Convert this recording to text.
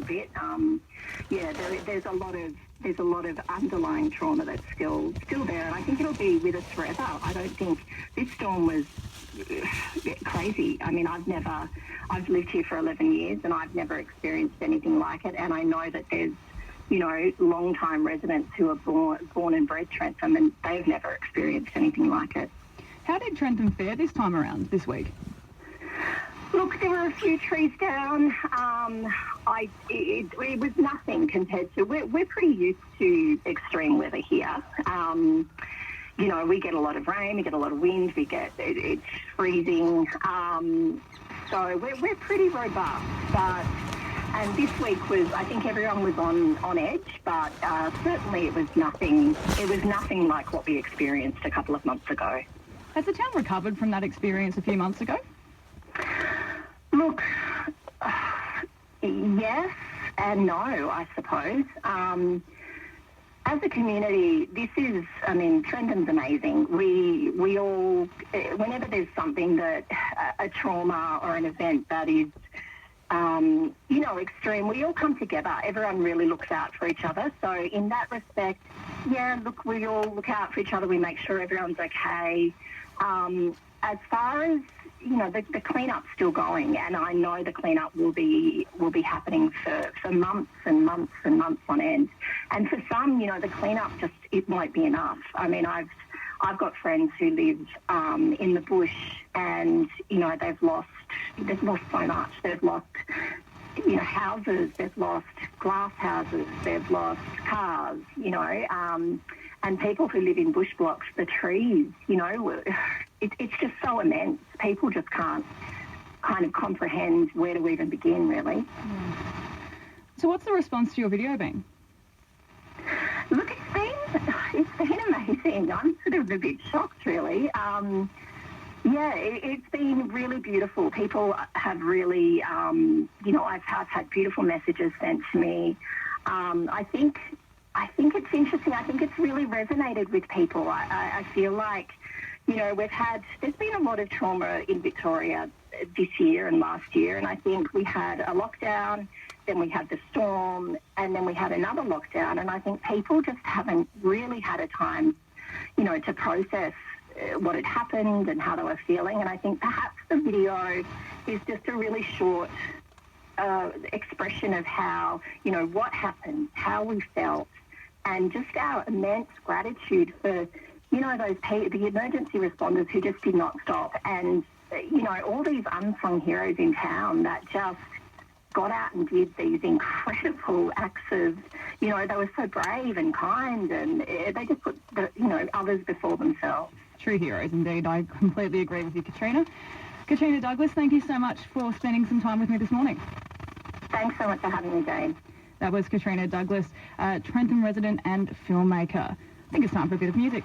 bit. There's a lot of underlying trauma that's still there, and I think it'll be with us forever. I don't think this storm was crazy. I mean, I've lived here for 11 years and I've never experienced anything like it, and I know that there's long-time residents who are born and bred Trentham, and they've never experienced anything like it. How did Trentham fare this time around this week? Look, there were a few trees down. It was nothing compared to... We're pretty used to extreme weather here. We get a lot of rain, we get a lot of wind, it's freezing. So we're pretty robust. And this week I think everyone was on edge, but certainly it was nothing like what we experienced a couple of months ago. Has the town recovered from that experience a few months ago? Look, yes and no, I suppose. As a community, Trentham's amazing. We all, whenever there's something that, a trauma or an event that is, extreme, we all come together. Everyone really looks out for each other. So in that respect, we all look out for each other. We make sure everyone's okay. As far as the cleanup's still going, and I know the cleanup will be happening for months and months and months on end. And for some, the cleanup it won't be enough. I mean, I've got friends who live in the bush, and they've lost so much. They've lost houses, they've lost glass houses, they've lost cars, and people who live in bush blocks, the trees, it's just so immense. People just can't kind of comprehend where to even begin, really. So what's the response to your video been? Look, it's been amazing. I'm sort of a bit shocked, really. It's been really beautiful. People have really, I've had beautiful messages sent to me. I think it's interesting. I think it's really resonated with people. I feel like, there's been a lot of trauma in Victoria this year and last year, and I think we had a lockdown, then we had the storm, and then we had another lockdown, and I think people just haven't really had a time, to process what had happened and how they were feeling, and I think perhaps the video is just a really short expression of how, what happened, how we felt, and just our immense gratitude for, the emergency responders who just did not stop, and, all these unsung heroes in town that just got out and did these incredible acts of, they were so brave and kind, and they just put, others before themselves. True heroes, indeed. I completely agree with you, Katrina. Katrina Douglas, thank you so much for spending some time with me this morning. Thanks so much for having me, Jane. That was Katrina Douglas, Trentham resident and filmmaker. I think it's time for a bit of music.